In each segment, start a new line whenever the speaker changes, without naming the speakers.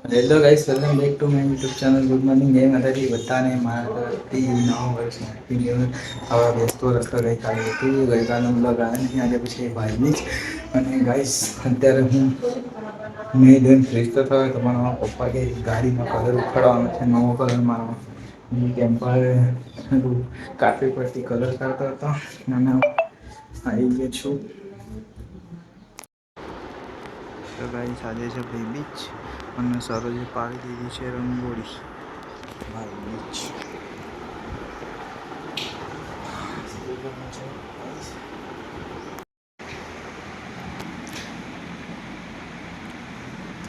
Hello guys, welcome back to my YouTube channel. Good morning. જય માતાજી બધાને. મારા તરફથી નવા વર્ષ હેપી ન્યૂ યર. આવા વ્યસ્તો રસ્તો ગઈકાલે હતું. ગઈકાલે બ્લોગ આવ્યા નહીં, આજે પછી ભાઈની જ. અને ગાઈસ અત્યારે હું મેં ધોઈને ફ્રેશ તો થયો તો પણ પપ્પા કે ગાડીમાં કલર ઉખાડવાનો છે, નવો કલર મારવાનો. ટેમ્પર કાપી પરથી કલર કરતો હતો અને આવી ગયો છું. તો ગાઈસ આજે છે ભાઈ બીચ અને સરોજે પાડી દીધી છે રંગોળી ભાઈ બીચ.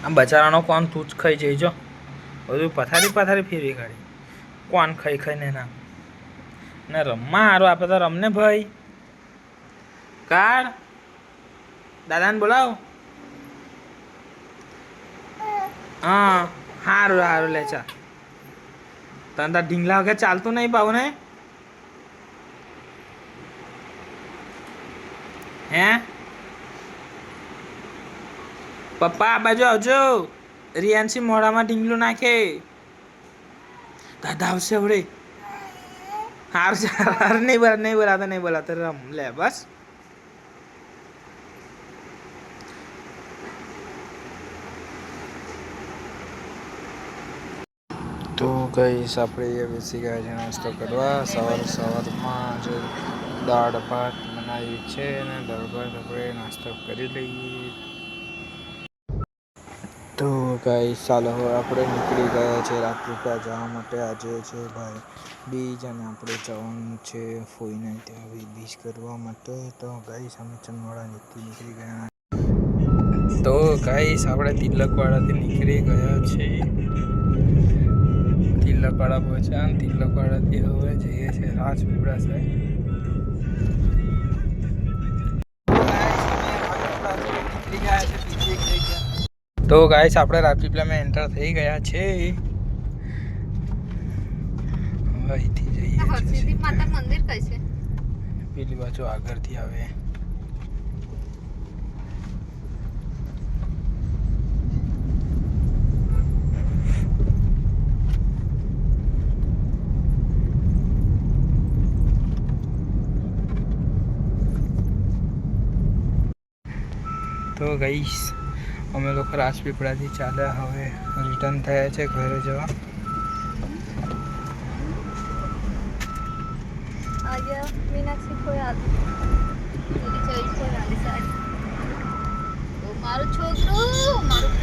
આમ બચારાનો કોણ તું જ ખાઈ જઈ જો બધું પથારી ફેરવી કાઢી. કોણ ખાઈ ખાઈને ના ને રમવા સારું આપણે તો રમને ભાઈ. કાઢ દાદાને બોલાવ. હા સારું સારું લે ચા. તને તાર ઢીંગલા વગર ચાલતું નહીં પાવું ને. હે પપ્પા આ બાજુ આવજો. રિયાન્સી મોઢામાં ઢીંગલું નાખે. દાદા આવશે હવે. હાર નહીં બોલાતા રમ લે બસ. તો ગાઈસ આપણે બેસી ગયા છે નાસ્તો કરવા. સવારમાં જે દાળ ભાત બનાવી છે અને દાળ ભાત આપણે નાસ્તો કરી લઈએ. તો ગાઈસ ચાલો હવે આપણે નીકળી ગયા છે રાજપીપળા જવા માટે. આજે છે ભાઈ બીચ અને આપણે જવાનું છે ફોઈને ત્યાં બીચ કરવા માટે. તો ગાઈસ અમે ચંદવાડાથી નીકળી ગયા. તો ગાઈસ આપણે તિલકવાડાથી નીકળી ગયા છીએ. તિલકવાડા પહોંચ્યા અને તિલકવાડાથી હવે જઈએ છીએ રાજપીપળા સાઈડ. તો ગાઈસ આપણે રાજપીપળામાં એન્ટર થઈ ગયા છે. હવે અહીંથી જઈએ હરસિદ્ધિ માતા મંદિર કઈ છે? પેલી બાજુ આગળથી આવે. તો ગાઈસ અમે લોકો રાજપીપળાથી ચાલ્યા હવે રિટર્ન થયા છે ઘરે જવા.
મીનાક્ષી કોઈ મારું છોકરું મારું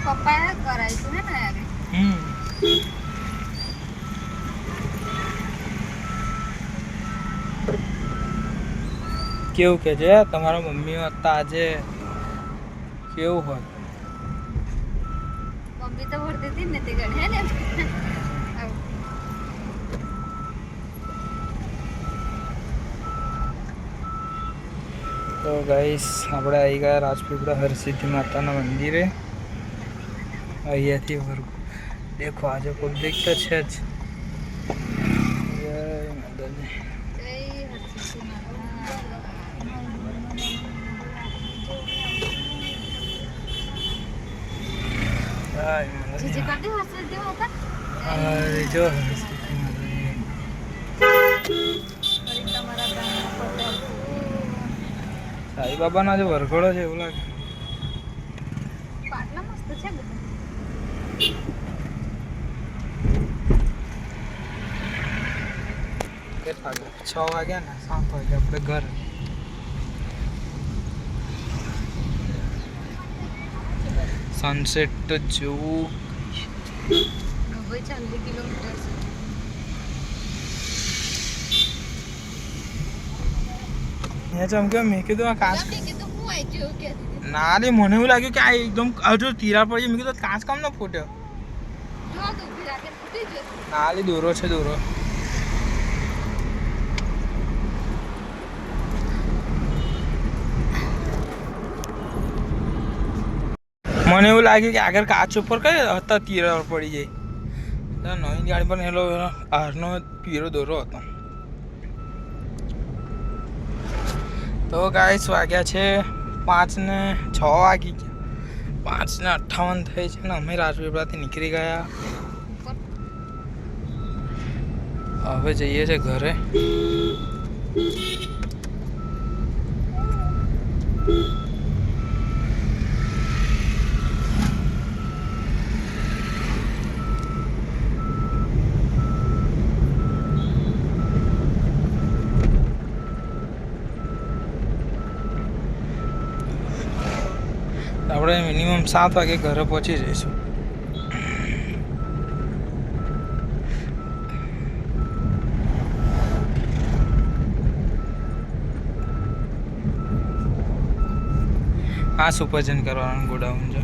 પપ્પાએ કરાયું ને યાર.
કેવું કે છે તમારા મમ્મી હતા આજે કેવું હોય?
મમ્મી તો ભરતી હતી ને તે ગણે હે ને.
તો ગાઈસ આપણે આવી ગયા રાજપીપળા હરસિદ્ધિ માતાના મંદિરે. અહીંયાથી વર્ગ દેખો આજે પબ્લિક તો છે જ. જય માતાજી.
જીજી કરતી હરસિદ્ધિ માતા.
અરે જો સાઈ બાબાનો જે વરઘોડો છે એવું લાગે.
પાટલા મસ્ત છે બધા.
કેટલા વાગ્યા? 6 વાગ્યા ને 7 વાગ્યા આપણે ઘર. સનસેટ તો જોવું.
90 કિલોમીટર
છે. ચમકે મેં કીધું આ કાચ ના રે મને એવું લાગ્યું કે આ એકદમ હજુ તિરાડ પડી. મેં કીધું કાચ કામ ન ફૂટ્યો. ના લે દોરો છે દોરો. મને એવું લાગ્યું કે આગળ કાચ ઉપર કઈ હતા તિરાડ પડી જાય. નવી ગાડી પર એલો હારનો પીરો દોરો હતો. તો ગાઈસ વાગ્યા છે
5:06 વાગી ગયા, 5:58 થઈ છે ને અમે રાજપીપળાથી નીકળી ગયા. હવે જઈએ છે ઘરે. આપણે મિનિમમ 7 વાગે ઘરે પહોંચી જઈશું. આ સુપરજન કરવાનું ગોડાઉન છે.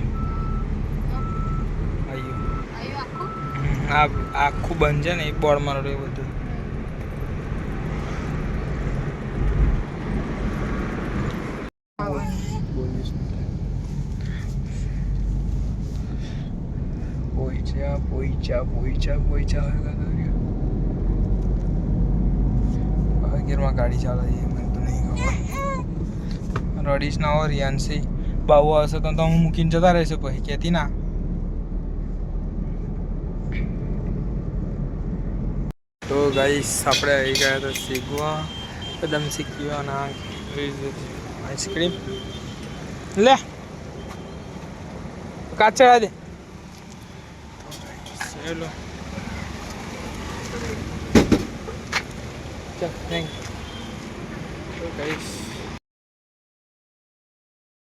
આ આખું બંધ છે ને એ બોર્ડ મારો એ બધું. પોઈચા ગીરમાં ગાડી ચાલે છે મને તો નહીં ખબર. રડીશ ના હોય રિયાન્સી બાબુ આવશે તો હું મૂકીને જતા રહેશે પછી કહેતી ના. તો ગાઈસ આપણે આવી ગયા તો શીખવા કદમ શીખ્યો ના આઈસ્ક્રીમ લે કાચ ચડા દે. ચલો ચાલ થેન્ક યુ.